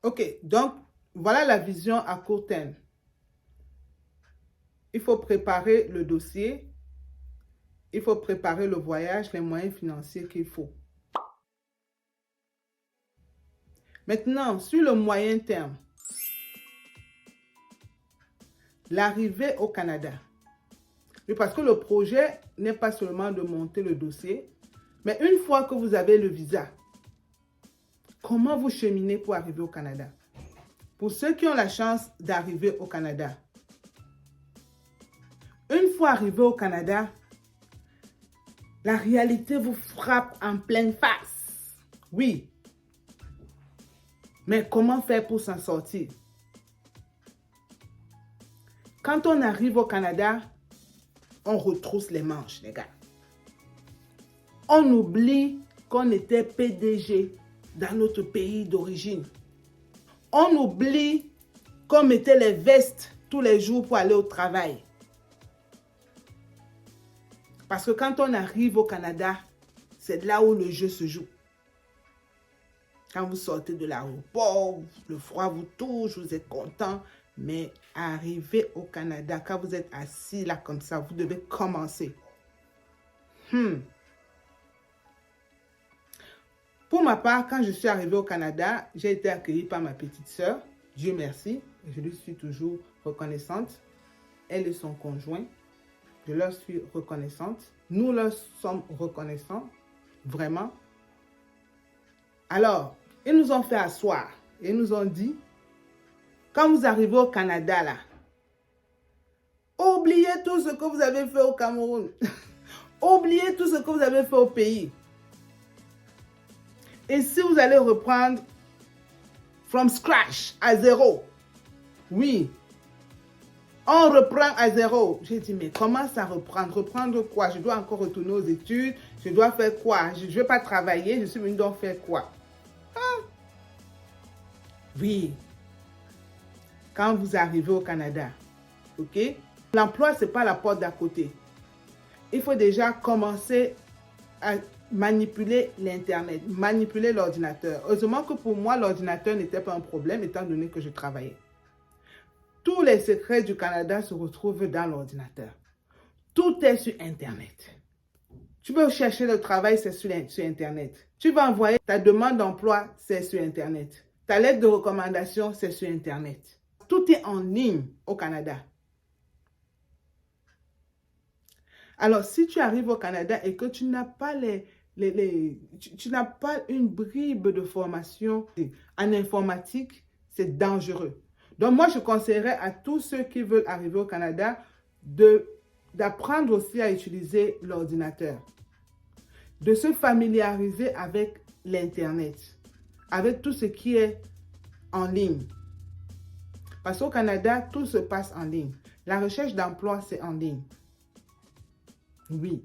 OK, donc voilà la vision à court terme. Il faut préparer le dossier, il faut préparer le voyage, les moyens financiers qu'il faut. Maintenant, sur le moyen terme, l'arrivée au Canada. Oui, parce que le projet n'est pas seulement de monter le dossier, mais une fois que vous avez le visa, comment vous cheminez pour arriver au Canada? Pour ceux qui ont la chance d'arriver au Canada, une fois arrivé au Canada, la réalité vous frappe en pleine face. Oui. Mais comment faire pour s'en sortir? Quand on arrive au Canada, on retrousse les manches, les gars. On oublie qu'on était PDG dans notre pays d'origine. On oublie qu'on mettait les vestes tous les jours pour aller au travail. Parce que quand on arrive au Canada, c'est là où le jeu se joue. Quand vous sortez de l'aéroport, le froid vous touche, vous êtes content. Mais arrivé au Canada, quand vous êtes assis là comme ça, vous devez commencer. Pour ma part, quand je suis arrivée au Canada, j'ai été accueillie par ma petite sœur. Dieu merci, je lui suis toujours reconnaissante. Elle et son conjoint, je leur suis reconnaissante. Nous leur sommes reconnaissants, vraiment. Alors, ils nous ont fait asseoir et nous ont dit, quand vous arrivez au Canada, là, oubliez tout ce que vous avez fait au Cameroun. Oubliez tout ce que vous avez fait au pays. Et si vous allez reprendre from scratch, à zéro, oui, on reprend à zéro. J'ai dit, mais comment ça reprendre? Reprendre quoi? Je dois encore retourner aux études. Je dois faire quoi? Je ne vais pas travailler. Je suis venue donc faire quoi? Ah. Oui. Quand vous arrivez au Canada, ok? L'emploi, ce n'est pas la porte d'à côté. Il faut déjà commencer à manipuler l'Internet, manipuler l'ordinateur. Heureusement que pour moi, l'ordinateur n'était pas un problème étant donné que je travaillais. Tous les secrets du Canada se retrouvent dans l'ordinateur. Tout est sur Internet. Tu veux chercher le travail, c'est sur Internet. Tu vas envoyer ta demande d'emploi, c'est sur Internet. Ta lettre de recommandation, c'est sur Internet. Tout est en ligne au Canada. Alors, si tu arrives au Canada et que tu n'as pas tu n'as pas une bribe de formation en informatique, c'est dangereux. Donc, moi, je conseillerais à tous ceux qui veulent arriver au Canada d'apprendre aussi à utiliser l'ordinateur, de se familiariser avec l'Internet, avec tout ce qui est en ligne. Parce qu'au Canada, tout se passe en ligne. La recherche d'emploi, c'est en ligne. Oui.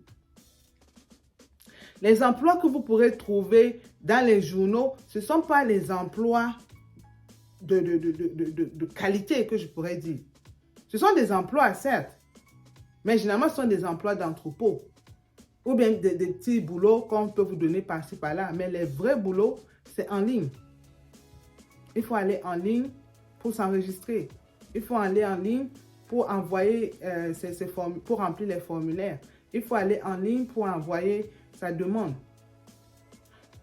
Les emplois que vous pourrez trouver dans les journaux, ce ne sont pas les emplois de qualité que je pourrais dire. Ce sont des emplois, certes, mais généralement, ce sont des emplois d'entrepôt ou bien des petits boulots qu'on peut vous donner par-ci, par-là. Mais les vrais boulots, c'est en ligne. Il faut aller en ligne pour s'enregistrer. Il faut aller en ligne pour envoyer pour remplir les formulaires. Il faut aller en ligne pour envoyer sa demande.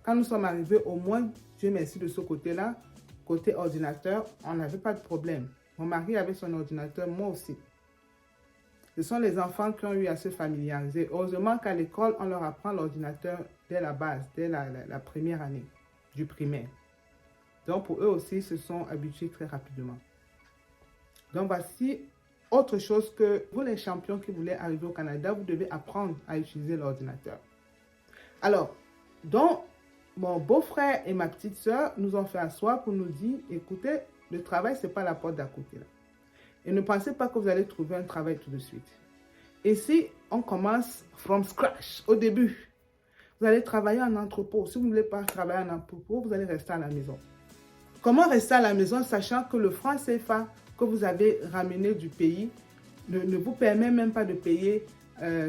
Quand nous sommes arrivés, au moins, Dieu merci de ce côté-là, côté ordinateur, on n'avait pas de problème. Mon mari avait son ordinateur, moi aussi. Ce sont les enfants qui ont eu à se familiariser. Heureusement qu'à l'école, on leur apprend l'ordinateur dès la base, dès la première année du primaire. Donc, pour eux aussi, ils se sont habitués très rapidement. Donc, voici autre chose que vous, les champions qui voulaient arriver au Canada, vous devez apprendre à utiliser l'ordinateur. Alors, donc, mon beau-frère et ma petite soeur nous ont fait asseoir pour nous dire, écoutez, le travail, ce n'est pas la porte d'à côté là. Et ne pensez pas que vous allez trouver un travail tout de suite. Et si on commence from scratch, au début, vous allez travailler en entrepôt. Si vous ne voulez pas travailler en entrepôt, vous allez rester à la maison. Comment rester à la maison, sachant que le franc CFA que vous avez ramené du pays ne vous permet même pas de payer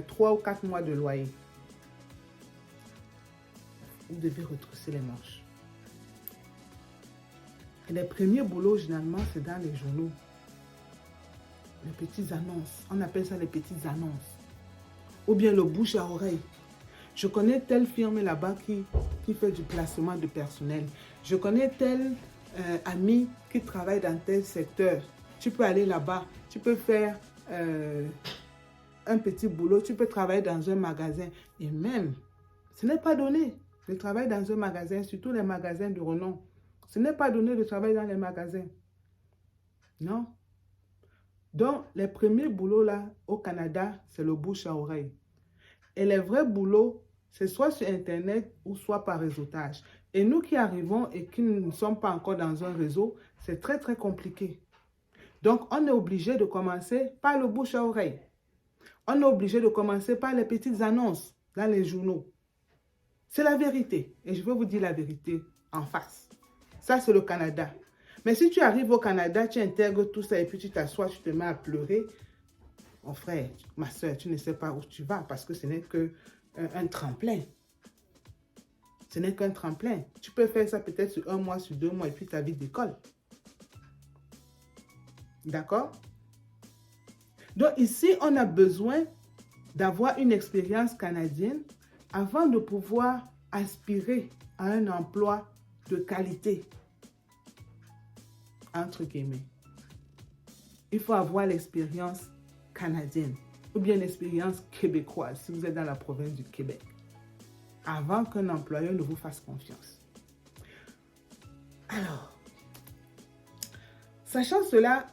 3 ou 4 mois de loyer? Vous devez retrousser les manches. Et les premiers boulots, généralement, c'est dans les journaux. Les petites annonces. On appelle ça les petites annonces. Ou bien le bouche à oreille. Je connais telle firme là-bas qui fait du placement de personnel. Je connais tel ami qui travaille dans tel secteur. Tu peux aller là-bas. Tu peux faire un petit boulot. Tu peux travailler dans un magasin. Et même, ce n'est pas donné de travailler dans un magasin, surtout les magasins de renom. Ce n'est pas donné de travailler dans les magasins. Non. Donc, les premiers boulots là, au Canada, c'est le bouche à oreille. Et les vrais boulots, c'est soit sur Internet ou soit par réseautage. Et nous qui arrivons et qui ne sommes pas encore dans un réseau, c'est très, très compliqué. Donc, on est obligé de commencer par le bouche à oreille. On est obligé de commencer par les petites annonces dans les journaux. C'est la vérité. Et je vais vous dire la vérité en face. Ça, c'est le Canada. Mais si tu arrives au Canada, tu intègres tout ça et puis tu t'assois, tu te mets à pleurer. Mon frère, ma soeur, tu ne sais pas où tu vas parce que ce n'est qu'un tremplin. Ce n'est qu'un tremplin. Tu peux faire ça peut-être sur 1 mois, sur 2 mois et puis ta vie d'école. D'accord? Donc ici, on a besoin d'avoir une expérience canadienne avant de pouvoir aspirer à un emploi de qualité. Entre guillemets. Il faut avoir l'expérience canadienne ou bien l'expérience québécoise si vous êtes dans la province du Québec avant qu'un employeur ne vous fasse confiance. Alors, sachant cela,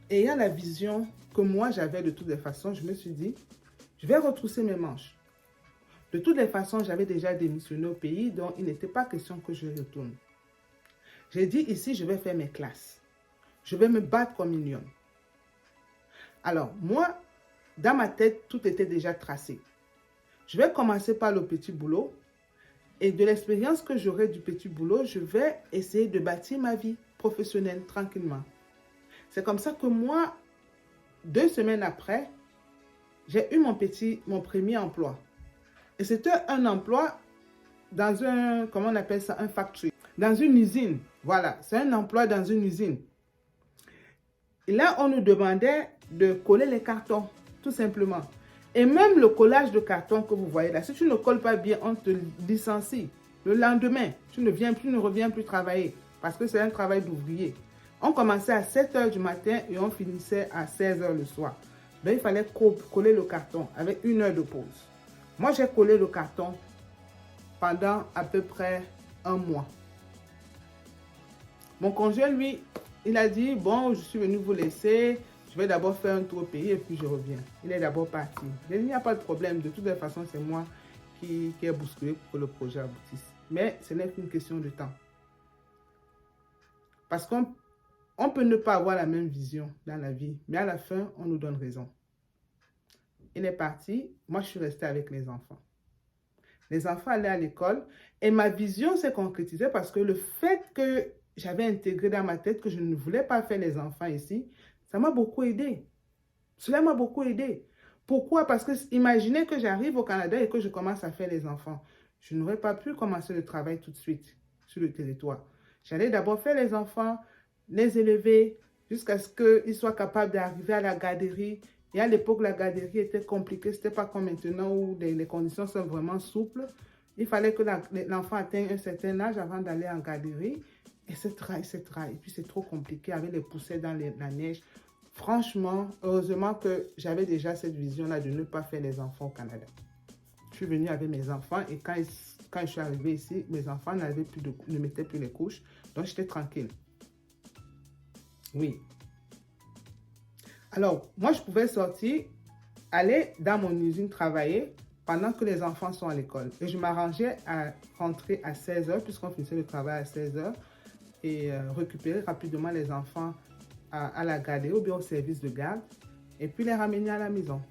ayant la vision que moi j'avais de toutes les façons, je me suis dit, je vais retrousser mes manches. De toutes les façons, j'avais déjà démissionné au pays, donc il n'était pas question que je retourne. J'ai dit ici, je vais faire mes classes. Je vais me battre comme une lionne. Alors, moi, dans ma tête, tout était déjà tracé. Je vais commencer par le petit boulot. Et de l'expérience que j'aurai du petit boulot, je vais essayer de bâtir ma vie professionnelle tranquillement. C'est comme ça que moi, 2 semaines après, j'ai eu mon premier emploi. Et c'était un emploi dans un, comment on appelle ça, un factory. Dans une usine. Voilà, c'est un emploi dans une usine. Et là, on nous demandait de coller les cartons, tout simplement. Et même le collage de carton que vous voyez là, si tu ne colles pas bien, on te licencie. Le lendemain, tu ne reviens plus travailler parce que c'est un travail d'ouvrier. On commençait à 7 h du matin et on finissait à 16 h le soir. Ben, il fallait coller le carton avec 1 heure de pause. Moi, j'ai collé le carton pendant à peu près 1 mois. Mon conjoint, lui, il a dit, bon, je suis venu vous laisser. Je vais d'abord faire un tour au pays et puis je reviens. Il est d'abord parti. Il n'y a pas de problème. De toutes les façons, c'est moi qui ai bousculé pour que le projet aboutisse. Mais ce n'est qu'une question de temps. Parce qu'on peut ne pas avoir la même vision dans la vie. Mais à la fin, on nous donne raison. Il est parti. Moi, je suis restée avec les enfants. Les enfants allaient à l'école. Et ma vision s'est concrétisée parce que le fait que j'avais intégré dans ma tête que je ne voulais pas faire les enfants ici, ça m'a beaucoup aidé. Cela m'a beaucoup aidé. Pourquoi? Parce que imaginez que j'arrive au Canada et que je commence à faire les enfants. Je n'aurais pas pu commencer le travail tout de suite sur le territoire. J'allais d'abord faire les enfants, les élever jusqu'à ce qu'ils soient capables d'arriver à la garderie. Et à l'époque, la garderie était compliquée. Ce n'était pas comme maintenant où les conditions sont vraiment souples. Il fallait que l'enfant atteigne un certain âge avant d'aller en garderie. Etc. Et puis c'est trop compliqué avec les poussées dans la neige. Franchement, heureusement que j'avais déjà cette vision-là de ne pas faire les enfants au Canada. Je suis venue avec mes enfants et quand je suis arrivée ici, mes enfants ne mettaient plus les couches. Donc j'étais tranquille. Oui. Alors, moi je pouvais sortir, aller dans mon usine travailler pendant que les enfants sont à l'école. Et je m'arrangeais à rentrer à 16 h puisqu'on finissait le travail à 16 h. Et récupérer rapidement les enfants à la garderie ou bien au service de garde et puis les ramener à la maison.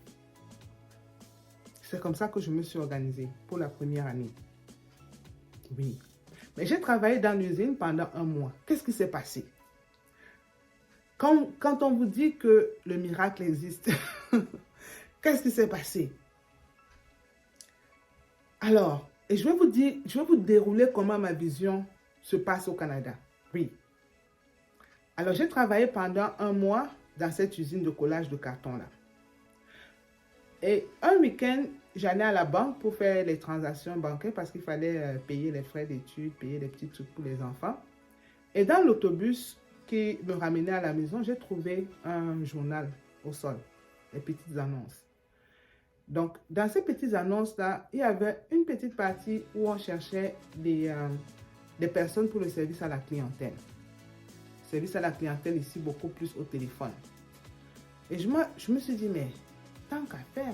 C'est comme ça que je me suis organisée pour la première année. Oui. Mais j'ai travaillé dans l'usine pendant 1 mois. Qu'est-ce qui s'est passé? Quand on vous dit que le miracle existe, qu'est-ce qui s'est passé? Alors, et je vais vous dérouler comment ma vision se passe au Canada. Oui. Alors, j'ai travaillé pendant 1 mois dans cette usine de collage de carton-là. Et un week-end, j'allais à la banque pour faire les transactions bancaires parce qu'il fallait payer les frais d'études, payer les petits trucs pour les enfants. Et dans l'autobus qui me ramenait à la maison, j'ai trouvé un journal au sol, les petites annonces. Donc, dans ces petites annonces-là, il y avait une petite partie où on cherchait des personnes pour le service à la clientèle. Service à la clientèle ici, beaucoup plus au téléphone. Et je me suis dit, mais tant qu'à faire,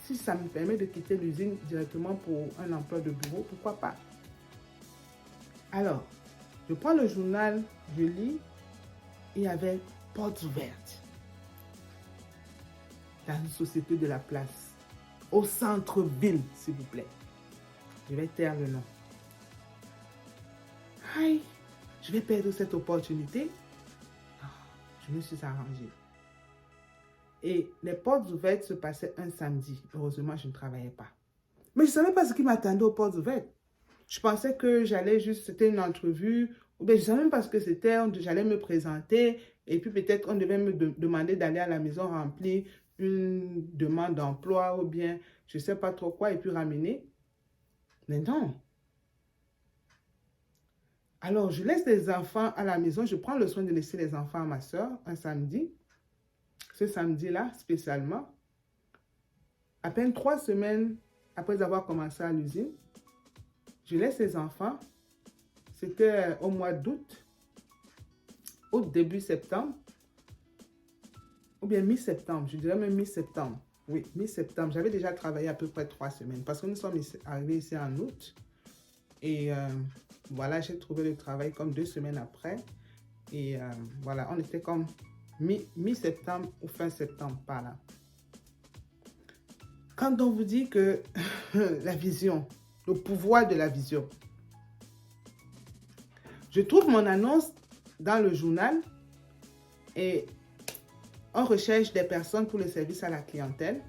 si ça me permet de quitter l'usine directement pour un emploi de bureau, pourquoi pas? Alors, je prends le journal, je lis, il y avait portes ouvertes dans une société de la place, au centre-ville, s'il vous plaît. Je vais taire le nom. Aïe, je vais perdre cette opportunité. Je me suis arrangée. Et les portes ouvertes se passaient un samedi. Heureusement, je ne travaillais pas. Mais je ne savais pas ce qui m'attendait aux portes ouvertes. Je pensais que j'allais juste, c'était une entrevue, ou bien je ne savais même pas ce que c'était, j'allais me présenter, et puis peut-être on devait me demander d'aller à la maison remplir une demande d'emploi, ou bien je ne sais pas trop quoi, et puis ramener. Mais non. Alors, je laisse les enfants à la maison, je prends le soin de laisser les enfants à ma soeur un samedi. Ce samedi-là, spécialement, à peine 3 semaines après avoir commencé à l'usine, je laisse les enfants. C'était au mois d'août, début septembre, ou bien mi-septembre, je dirais même mi-septembre. Oui, mi-septembre. J'avais déjà travaillé à peu près 3 semaines parce que nous sommes arrivés ici en août. Et voilà, j'ai trouvé le travail comme 2 semaines après. Et voilà, on était comme mi-septembre ou fin septembre, par là. Quand on vous dit que la vision, le pouvoir de la vision, je trouve mon annonce dans le journal et on recherche des personnes pour le service à la clientèle.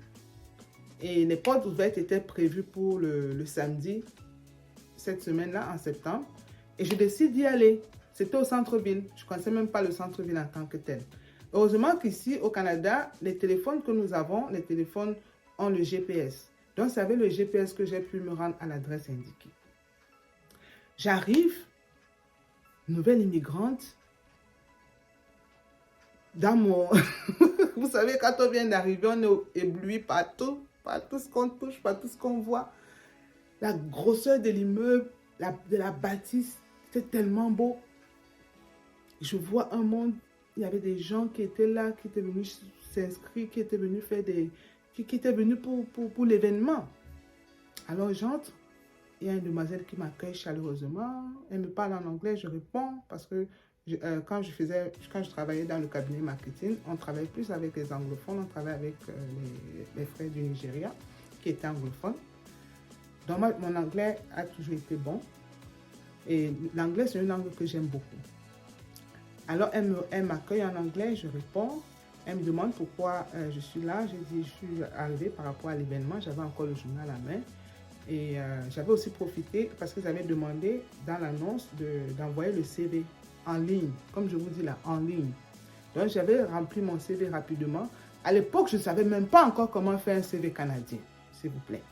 Et les portes ouvertes étaient prévues pour le samedi, cette semaine-là, en septembre. Et je décide d'y aller. C'était au centre-ville. Je ne connaissais même pas le centre-ville en tant que tel. Heureusement qu'ici, au Canada, les téléphones que nous avons, les téléphones ont le GPS. Donc, c'est avec le GPS que j'ai pu me rendre à l'adresse indiquée. J'arrive, nouvelle immigrante, dans mon... Vous savez, quand on vient d'arriver, on est ébloui par tout ce qu'on touche, par tout ce qu'on voit. La grosseur de l'immeuble, de la bâtisse, c'est tellement beau. Je vois un monde, il y avait des gens qui étaient là, qui étaient venus s'inscrire, qui étaient venus faire des... qui étaient venus pour l'événement. Alors j'entre, il y a une demoiselle qui m'accueille chaleureusement. Elle me parle en anglais, je réponds parce que quand je travaillais dans le cabinet marketing, on travaillait plus avec les anglophones, on travaillait avec les frères du Nigeria qui étaient anglophones. Donc mon anglais a toujours été bon. Et l'anglais, c'est une langue que j'aime beaucoup. Alors elle m'accueille en anglais, je réponds. Elle me demande pourquoi je suis là. J'ai dit, je suis arrivée par rapport à l'événement. J'avais encore le journal à la main. Et j'avais aussi profité parce qu'ils avaient demandé dans l'annonce d'envoyer le CV en ligne. Comme je vous dis là, en ligne. Donc, j'avais rempli mon CV rapidement. À l'époque, je ne savais même pas encore comment faire un CV canadien, s'il vous plaît.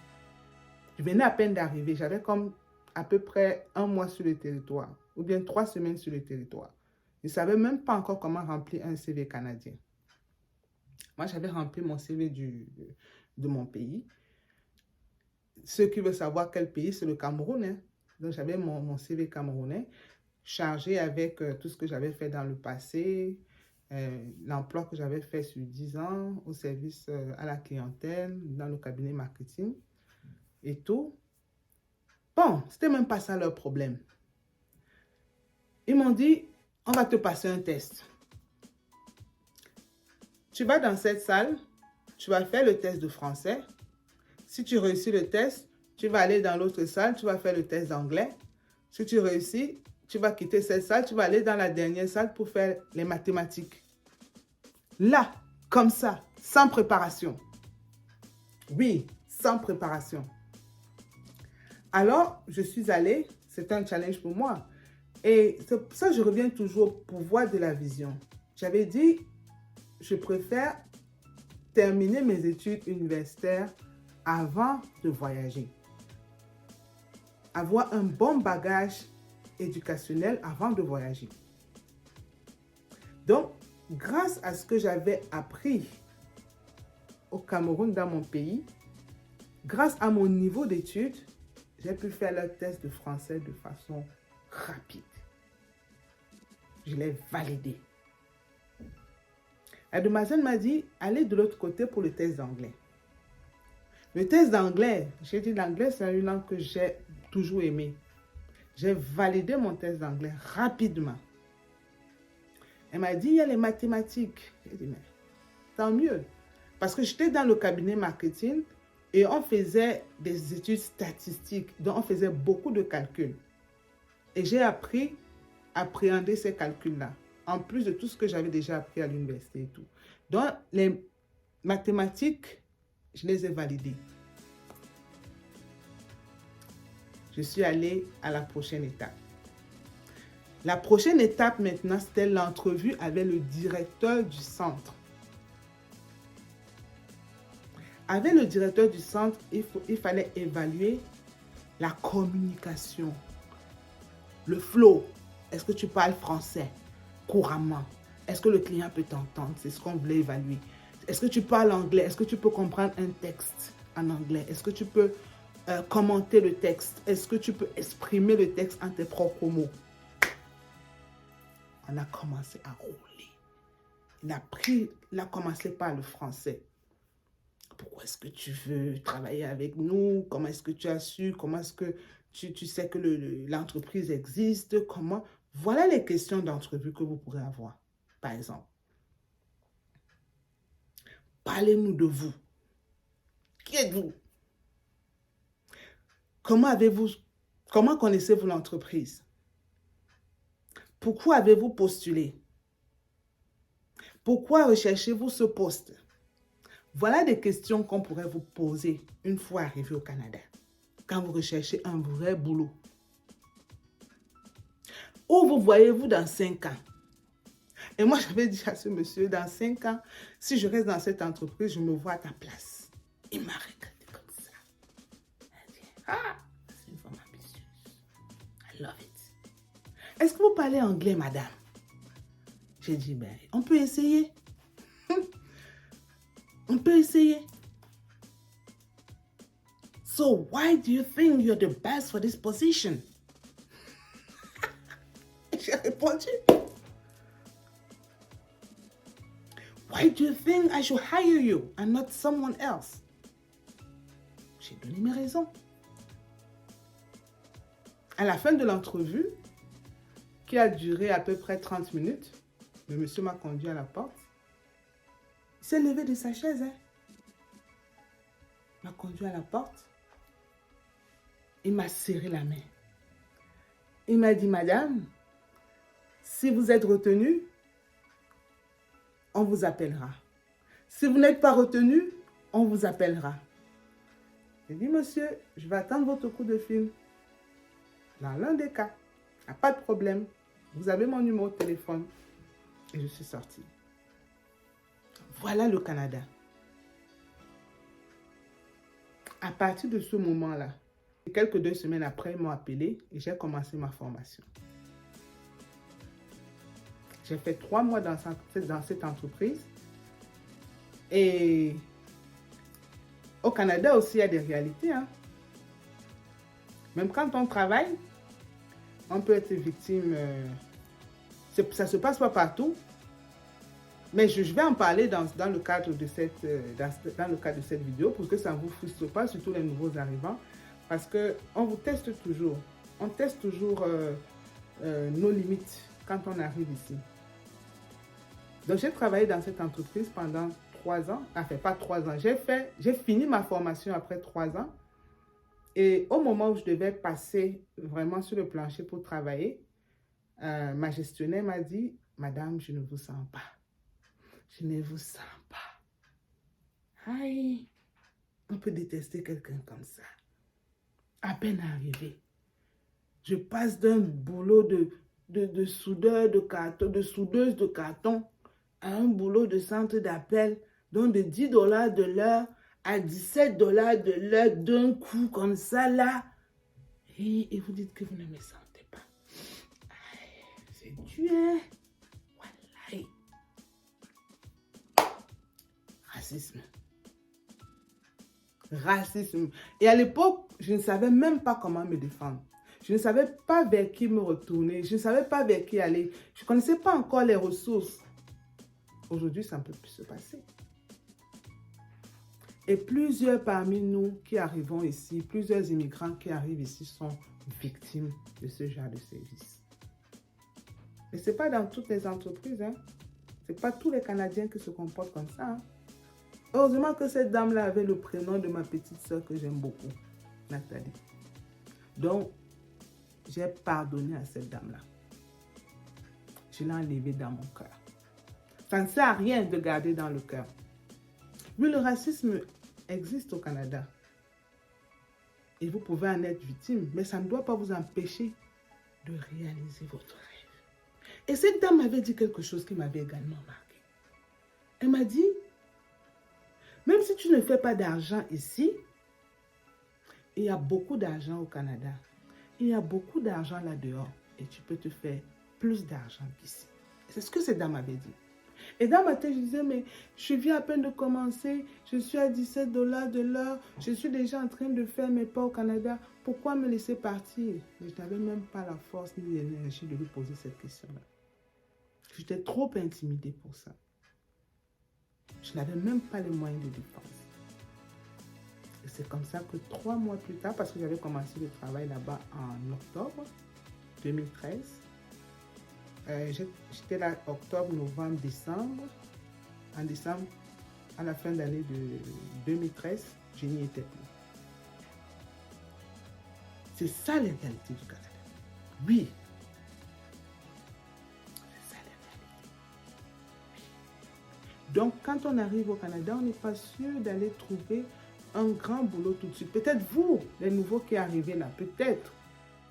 Je venais à peine d'arriver. J'avais comme à peu près 1 mois sur le territoire. Ou bien 3 semaines sur le territoire. Je ne savais même pas encore comment remplir un CV canadien. Moi, j'avais rempli mon CV de mon pays. Ceux qui veulent savoir quel pays, c'est le Cameroun. Hein. Donc, j'avais mon CV camerounais chargé avec tout ce que j'avais fait dans le passé, l'emploi que j'avais fait sur 10 ans au service à la clientèle, dans le cabinet marketing et tout. Bon, c'était même pas ça leur problème. Ils m'ont dit, on va te passer un test. Tu vas dans cette salle, tu vas faire le test de français. Si tu réussis le test, tu vas aller dans l'autre salle, tu vas faire le test d'anglais. Si tu réussis, tu vas quitter cette salle, tu vas aller dans la dernière salle pour faire les mathématiques. Là, comme ça, sans préparation. Oui, sans préparation. Alors, je suis allée, c'était un challenge pour moi. Et c'est pour ça que je reviens toujours au pouvoir de la vision. J'avais dit, je préfère terminer mes études universitaires avant de voyager. Avoir un bon bagage éducationnel avant de voyager. Donc, grâce à ce que j'avais appris au Cameroun, dans mon pays, grâce à mon niveau d'études, j'ai pu faire le test de français de façon rapide. Je l'ai validé. La demoiselle m'a dit, allez de l'autre côté pour le test d'anglais. Le test d'anglais, j'ai dit l'anglais, c'est une langue que j'ai toujours aimée. J'ai validé mon test d'anglais rapidement. Elle m'a dit, il y a les mathématiques. J'ai dit, mais tant mieux. Parce que j'étais dans le cabinet marketing et on faisait des études statistiques. Donc, on faisait beaucoup de calculs. Et j'ai appris à appréhender ces calculs-là. En plus de tout ce que j'avais déjà appris à l'université et tout. Donc, les mathématiques, je les ai validées. Je suis allée à la prochaine étape. La prochaine étape maintenant, c'était l'entrevue avec le directeur du centre. Avec le directeur du centre, il fallait évaluer la communication, le flow. Est-ce que tu parles français couramment? Est-ce que le client peut t'entendre? C'est ce qu'on voulait évaluer. Est-ce que tu parles anglais? Est-ce que tu peux comprendre un texte en anglais? Est-ce que tu peux commenter le texte? Est-ce que tu peux exprimer le texte en tes propres mots? On a commencé à rouler. Il a commencé par le français. Pourquoi est-ce que tu veux travailler avec nous? Comment est-ce que tu as su? Comment est-ce que tu sais que l'entreprise existe? Comment? Voilà les questions d'entrevue que vous pourrez avoir, par exemple. Parlez-nous de vous. Qui êtes-vous? Comment connaissez-vous l'entreprise? Pourquoi avez-vous postulé? Pourquoi recherchez-vous ce poste? Voilà des questions qu'on pourrait vous poser une fois arrivé au Canada, quand vous recherchez un vrai boulot. Où vous voyez-vous dans 5 ans? Et moi, j'avais dit à ce monsieur, dans 5 ans, si je reste dans cette entreprise, je me vois à ta place. Il m'a regardé comme ça. Il a dit, ah, c'est une femme ambitieuse. I love it. Est-ce que vous parlez anglais, madame? J'ai dit, ben, on peut essayer. On peut essayer. So, why do you think you're the best for this position? J'ai répondu. Why do you think I should hire you and not someone else? J'ai donné mes raisons. À la fin de l'entrevue, qui a duré à peu près 30 minutes, le monsieur m'a conduit à la porte. Il s'est levé de sa chaise. Il m'a conduit à la porte. Il m'a serré la main. Il m'a dit, madame, si vous êtes retenue, on vous appellera. Si vous n'êtes pas retenu, on vous appellera. J'ai dit, monsieur, je vais attendre votre coup de fil. Dans l'un des cas, il n'y a pas de problème. Vous avez mon numéro de téléphone. Et je suis sortie. Voilà le Canada. À partir de ce moment-là, quelques 2 semaines après, ils m'ont appelé et j'ai commencé ma formation. J'ai fait 3 mois dans cette entreprise. Et au Canada aussi, il y a des réalités. Même quand on travaille, on peut être victime. Ça ne se passe pas partout. Mais je vais en parler dans le cadre de cette vidéo pour que ça ne vous frustre pas, surtout les nouveaux arrivants. Parce qu'on vous teste toujours. On teste toujours nos limites quand on arrive ici. Donc, j'ai travaillé dans cette entreprise pendant 3 ans. Enfin, pas 3 ans. J'ai fini ma formation après 3 ans. Et au moment où je devais passer vraiment sur le plancher pour travailler, ma gestionnaire m'a dit, « Madame, je ne vous sens pas. Je ne vous sens pas. » Aïe, on peut détester quelqu'un comme ça. À peine arrivé, je passe d'un boulot de de soudeur de carton, de soudeuse de carton, à un boulot de centre d'appel, donc de 10 $ de l'heure à 17 $ de l'heure d'un coup, comme ça, là. Et vous dites que vous ne me sentez pas. C'est dur, hein? Wallahi. Racisme. Racisme. Et à l'époque, je ne savais même pas comment me défendre. Je ne savais pas vers qui me retourner. Je ne savais pas vers qui aller. Je ne connaissais pas encore les ressources. Aujourd'hui, ça ne peut plus se passer. Et plusieurs parmi nous qui arrivons ici, plusieurs immigrants qui arrivent ici sont victimes de ce genre de service. Et ce n'est pas dans toutes les entreprises. Hein. Ce n'est pas tous les Canadiens qui se comportent comme ça. Hein. Heureusement que cette dame-là avait le prénom de ma petite soeur que j'aime beaucoup, Nathalie. Donc, j'ai pardonné à cette dame-là. Je l'ai enlevée dans mon cœur. Ça ne sert à rien de garder dans le cœur. Oui, le racisme existe au Canada. Et vous pouvez en être victime, mais ça ne doit pas vous empêcher de réaliser votre rêve. Et cette dame m'avait dit quelque chose qui m'avait également marqué. Elle m'a dit, même si tu ne fais pas d'argent ici, il y a beaucoup d'argent au Canada. Il y a beaucoup d'argent là-dehors et tu peux te faire plus d'argent qu'ici. C'est ce que cette dame avait dit. Et dans ma tête, je disais, mais je viens à peine de commencer, je suis à 17 $ de l'heure, je suis déjà en train de faire mes pas au Canada, pourquoi me laisser partir? Mais je n'avais même pas la force ni l'énergie de lui poser cette question-là. J'étais trop intimidée pour ça. Je n'avais même pas les moyens de défense. Et c'est comme ça que 3 mois plus tard, parce que j'avais commencé le travail là-bas en octobre 2013, j'étais là octobre, novembre, décembre. En décembre, à la fin d'année de 2013, je n'y étais plus. C'est ça la réalité du Canada. Oui. C'est ça la réalité. Oui. Donc, quand on arrive au Canada, on n'est pas sûr d'aller trouver un grand boulot tout de suite. Peut-être vous, les nouveaux qui arrivez là, peut-être.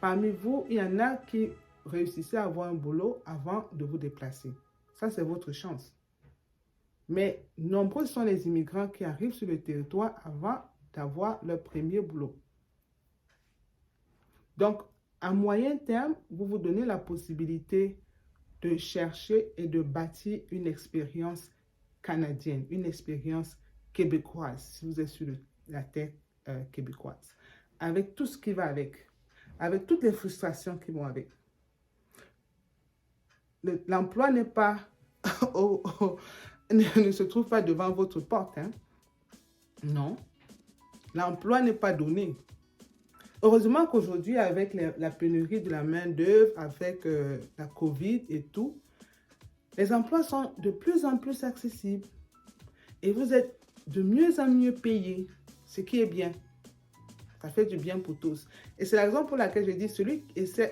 Parmi vous, il y en a qui réussissez à avoir un boulot avant de vous déplacer. Ça, c'est votre chance. Mais nombreux sont les immigrants qui arrivent sur le territoire avant d'avoir leur premier boulot. Donc, à moyen terme, vous vous donnez la possibilité de chercher et de bâtir une expérience canadienne, une expérience québécoise, si vous êtes sur la terre québécoise, avec tout ce qui va avec toutes les frustrations qui vont avec. L'emploi n'est pas ne se trouve pas devant votre porte. Hein? Non. L'emploi n'est pas donné. Heureusement qu'aujourd'hui, avec la pénurie de la main-d'œuvre, avec la COVID et tout, les emplois sont de plus en plus accessibles. Et vous êtes de mieux en mieux payés, ce qui est bien. Ça fait du bien pour tous. Et c'est la raison pour laquelle je dis celui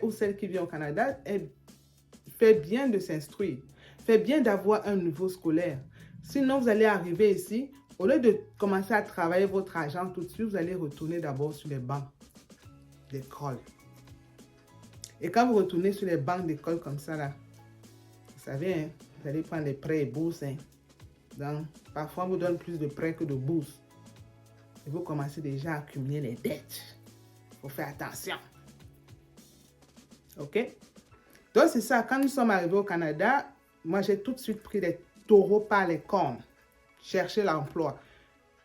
ou celle qui vient au Canada fait bien de s'instruire, fait bien d'avoir un niveau scolaire. Sinon, vous allez arriver ici, au lieu de commencer à travailler votre argent tout de suite, vous allez retourner d'abord sur les bancs d'école. Et quand vous retournez sur les bancs d'école comme ça, là, vous savez, hein, vous allez prendre les prêts et bourses. Hein. Donc, parfois, on vous donne plus de prêts que de bourses. Et vous commencez déjà à accumuler les dettes. Il faut faire attention. OK? Donc, c'est ça. Quand nous sommes arrivés au Canada, moi, j'ai tout de suite pris les taureaux par les cornes. Chercher l'emploi.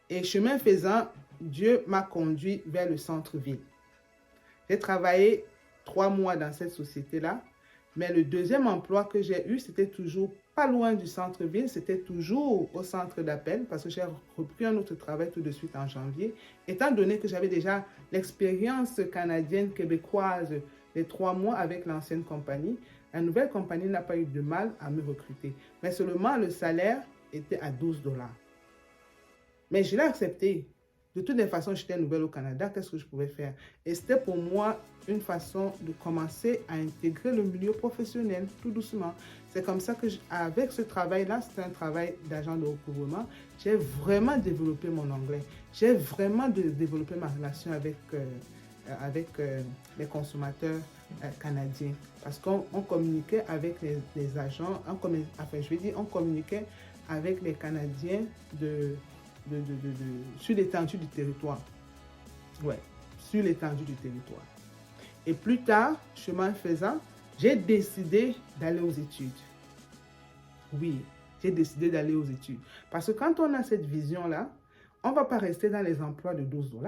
Et chemin faisant, Dieu m'a conduit vers le centre-ville. J'ai travaillé 3 mois dans cette société-là. Mais le deuxième emploi que j'ai eu, c'était toujours pas loin du centre-ville. C'était toujours au centre d'appel parce que j'ai repris un autre travail tout de suite en janvier. Étant donné que j'avais déjà l'expérience canadienne, québécoise, les 3 mois avec l'ancienne compagnie, la nouvelle compagnie n'a pas eu de mal à me recruter. Mais seulement le salaire était à 12 $. Mais je l'ai accepté. De toutes les façons, j'étais nouvelle au Canada, qu'est-ce que je pouvais faire? Et c'était pour moi une façon de commencer à intégrer le milieu professionnel, tout doucement. C'est comme ça que, avec ce travail-là, c'était un travail d'agent de recouvrement, j'ai vraiment développé mon anglais. J'ai vraiment développé ma relation avec les consommateurs, canadiens. Parce qu'on communiquait avec les agents, on communiquait avec les Canadiens sur l'étendue du territoire. Ouais, sur l'étendue du territoire. Et plus tard, chemin faisant, j'ai décidé d'aller aux études. Oui, j'ai décidé d'aller aux études. Parce que quand on a cette vision-là, on ne va pas rester dans les emplois de 12 $.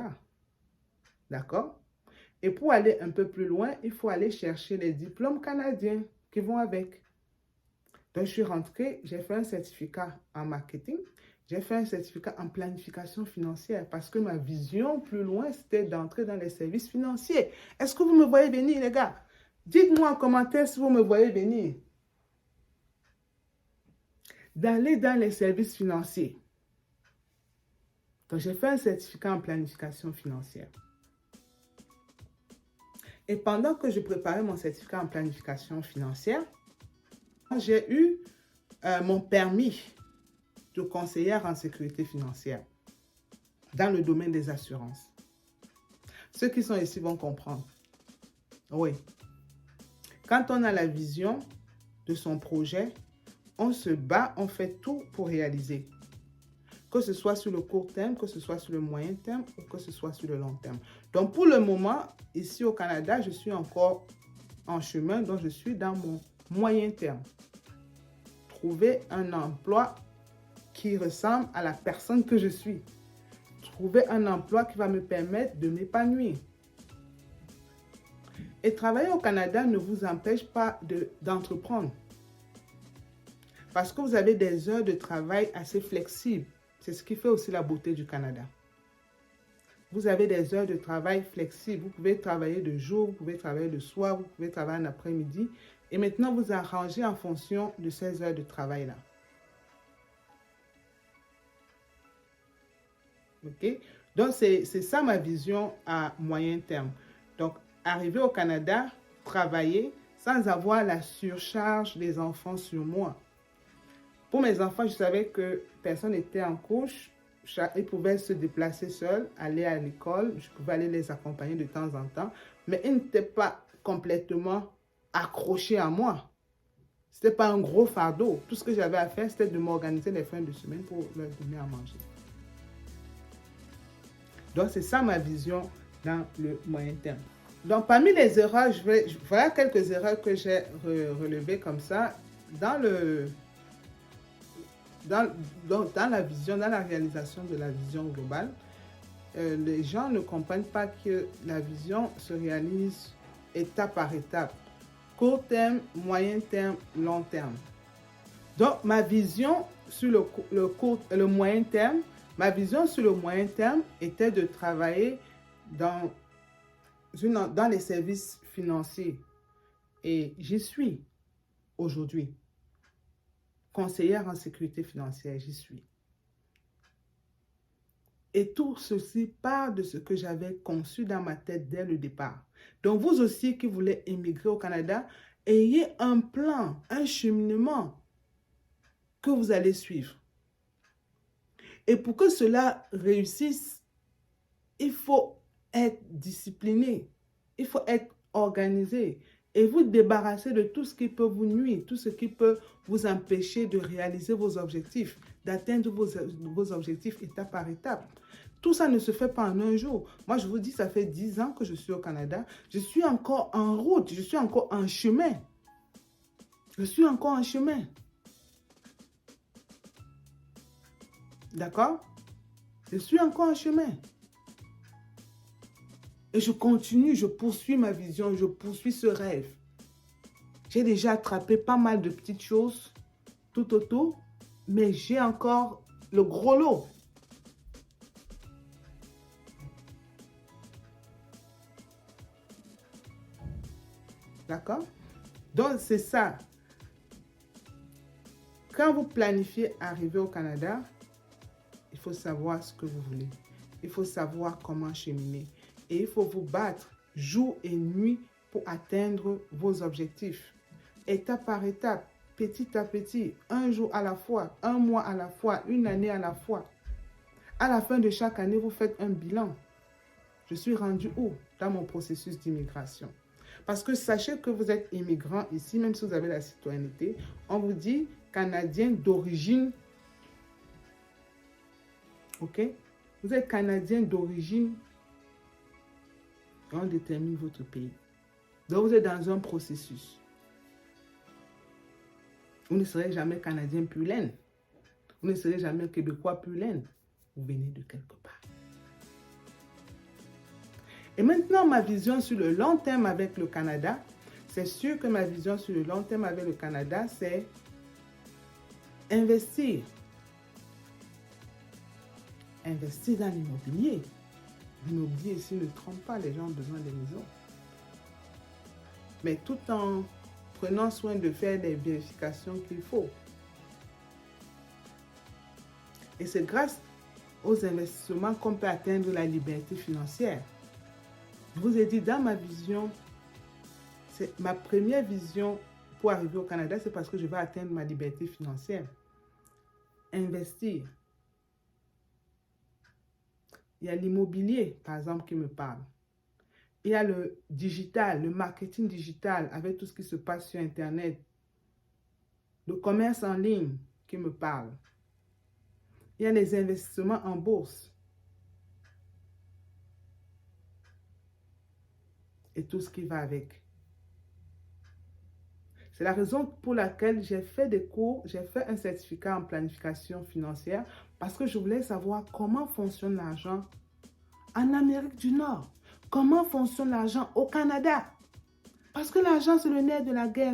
D'accord? Et pour aller un peu plus loin, il faut aller chercher les diplômes canadiens qui vont avec. Donc, je suis rentrée, j'ai fait un certificat en marketing, j'ai fait un certificat en planification financière parce que ma vision plus loin, c'était d'entrer dans les services financiers. Est-ce que vous me voyez venir, les gars? Dites-moi en commentaire si vous me voyez venir. D'aller dans les services financiers. Donc, j'ai fait un certificat en planification financière. Et pendant que je préparais mon certificat en planification financière, j'ai eu mon permis de conseillère en sécurité financière dans le domaine des assurances. Ceux qui sont ici vont comprendre. Oui. Quand on a la vision de son projet, on se bat, on fait tout pour réaliser. Que ce soit sur le court terme, que ce soit sur le moyen terme ou que ce soit sur le long terme. Donc, pour le moment, ici au Canada, je suis encore en chemin, donc je suis dans mon moyen terme. Trouver un emploi qui ressemble à la personne que je suis. Trouver un emploi qui va me permettre de m'épanouir. Et travailler au Canada ne vous empêche pas d'entreprendre. Parce que vous avez des heures de travail assez flexibles. C'est ce qui fait aussi la beauté du Canada. Vous avez des heures de travail flexibles. Vous pouvez travailler de jour, vous pouvez travailler de soir, vous pouvez travailler en après-midi. Et maintenant, vous arrangez en fonction de ces heures de travail-là. OK? Donc, c'est ça ma vision à moyen terme. Donc, arriver au Canada, travailler sans avoir la surcharge des enfants sur moi. Pour mes enfants, je savais que personne n'était en couche. Ils pouvaient se déplacer seuls, aller à l'école. Je pouvais aller les accompagner de temps en temps. Mais ils n'étaient pas complètement accrochés à moi. Ce n'était pas un gros fardeau. Tout ce que j'avais à faire, c'était de m'organiser les fins de semaine pour leur donner à manger. Donc, c'est ça ma vision dans le moyen terme. Donc, parmi les erreurs, voilà quelques erreurs que j'ai relevées comme ça. Dans la vision, dans la réalisation de la vision globale, les gens ne comprennent pas que la vision se réalise étape par étape. Court terme, moyen terme, long terme. Donc, ma vision sur le moyen terme, ma vision sur le moyen terme était de travailler dans les services financiers. Et j'y suis aujourd'hui. Conseillère en sécurité financière, j'y suis. Et tout ceci part de ce que j'avais conçu dans ma tête dès le départ. Donc, vous aussi qui voulez émigrer au Canada, ayez un plan, un cheminement que vous allez suivre. Et pour que cela réussisse, il faut être discipliné, il faut être organisé et vous débarrasser de tout ce qui peut vous nuire, tout ce qui peut vous empêcher de réaliser vos objectifs, d'atteindre vos objectifs étape par étape. Tout ça ne se fait pas en un jour. Moi, je vous dis, ça fait 10 ans que je suis au Canada. Je suis encore en route, je suis encore en chemin. Je suis encore en chemin. D'accord? Je suis encore en chemin. Et je continue, je poursuis ma vision, je poursuis ce rêve. J'ai déjà attrapé pas mal de petites choses tout autour, mais j'ai encore le gros lot. D'accord? Donc, c'est ça. Quand vous planifiez arriver au Canada, il faut savoir ce que vous voulez. Il faut savoir comment cheminer. Et il faut vous battre jour et nuit pour atteindre vos objectifs. Étape par étape, petit à petit, un jour à la fois, un mois à la fois, une année à la fois. À la fin de chaque année, vous faites un bilan. Je suis rendu où dans mon processus d'immigration? Parce que sachez que vous êtes immigrant ici, même si vous avez la citoyenneté, on vous dit Canadien d'origine. OK? Vous êtes Canadien d'origine et on détermine votre pays. Donc, vous êtes dans un processus. Vous ne serez jamais Canadien pur laine. Vous ne serez jamais Québécois pur laine. Vous venez de quelque part. Et maintenant, ma vision sur le long terme avec le Canada, c'est sûr que ma vision sur le long terme avec le Canada, c'est investir. Investir dans l'immobilier. L'immobilier ici ne trompe pas, les gens ont besoin de maisons. Mais tout en prenant soin de faire les vérifications qu'il faut. Et c'est grâce aux investissements qu'on peut atteindre la liberté financière. Je vous ai dit, dans ma vision, ma première vision pour arriver au Canada, c'est parce que je vais atteindre ma liberté financière. Investir. Il y a l'immobilier, par exemple, qui me parle. Il y a le digital, le marketing digital, avec tout ce qui se passe sur Internet. Le commerce en ligne qui me parle. Il y a les investissements en bourse. Et tout ce qui va avec. C'est la raison pour laquelle j'ai fait des cours, j'ai fait un certificat en planification financière parce que je voulais savoir comment fonctionne l'argent en Amérique du Nord. Comment fonctionne l'argent au Canada? Parce que l'argent, c'est le nerf de la guerre.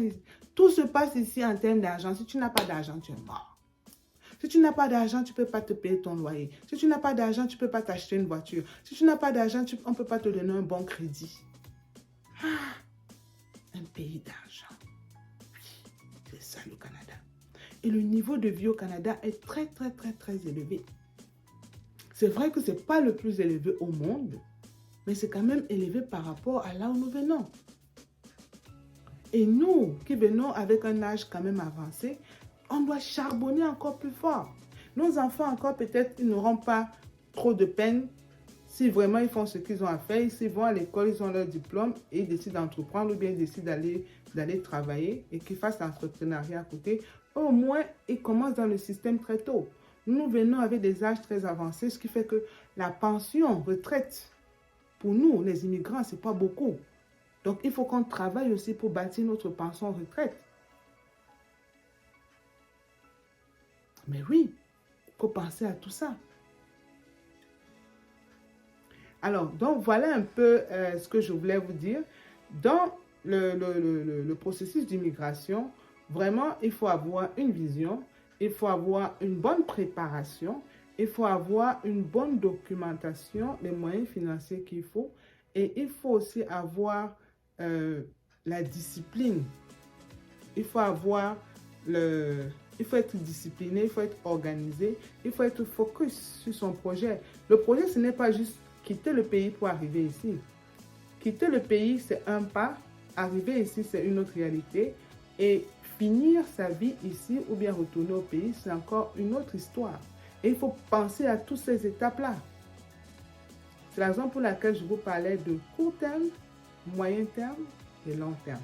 Tout se passe ici en termes d'argent. Si tu n'as pas d'argent, tu es mort. Si tu n'as pas d'argent, tu ne peux pas te payer ton loyer. Si tu n'as pas d'argent, tu ne peux pas t'acheter une voiture. Si tu n'as pas d'argent, on ne peut pas te donner un bon crédit. Un pays d'argent. C'est ça le Canada. Et le niveau de vie au Canada est très, très, très, très élevé. C'est vrai que ce n'est pas le plus élevé au monde, mais c'est quand même élevé par rapport à là où nous venons. Et nous, qui venons avec un âge quand même avancé, on doit charbonner encore plus fort. Nos enfants encore, peut-être, ils n'auront pas trop de peine si vraiment ils font ce qu'ils ont à faire. S'ils vont à l'école, ils ont leur diplôme et ils décident d'entreprendre ou bien ils décident d'aller travailler et qu'ils fassent l'entrepreneuriat à côté. Au moins, ils commencent dans le système très tôt. Nous venons avec des âges très avancés, ce qui fait que la pension, retraite, pour nous, les immigrants, ce n'est pas beaucoup. Donc, il faut qu'on travaille aussi pour bâtir notre pension retraite. Mais oui, il faut penser à tout ça. Alors, donc, voilà un peu ce que je voulais vous dire. Dans le processus d'immigration, vraiment, il faut avoir une vision, il faut avoir une bonne préparation, il faut avoir une bonne documentation, les moyens financiers qu'il faut, et il faut aussi avoir la discipline. Il faut avoir il faut être discipliné, il faut être organisé, il faut être focus sur son projet. Le projet, ce n'est pas juste quitter le pays pour arriver ici. Quitter le pays, c'est un pas. Arriver ici, c'est une autre réalité. Et finir sa vie ici ou bien retourner au pays, c'est encore une autre histoire. Et il faut penser à toutes ces étapes-là. C'est la raison pour laquelle je vous parlais de court terme, moyen terme et long terme.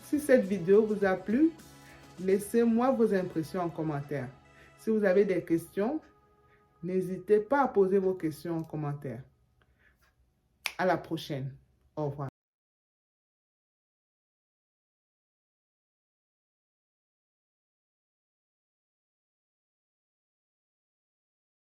Si cette vidéo vous a plu, laissez-moi vos impressions en commentaire. Si vous avez des questions, n'hésitez pas à poser vos questions en commentaire. À la prochaine. Au revoir.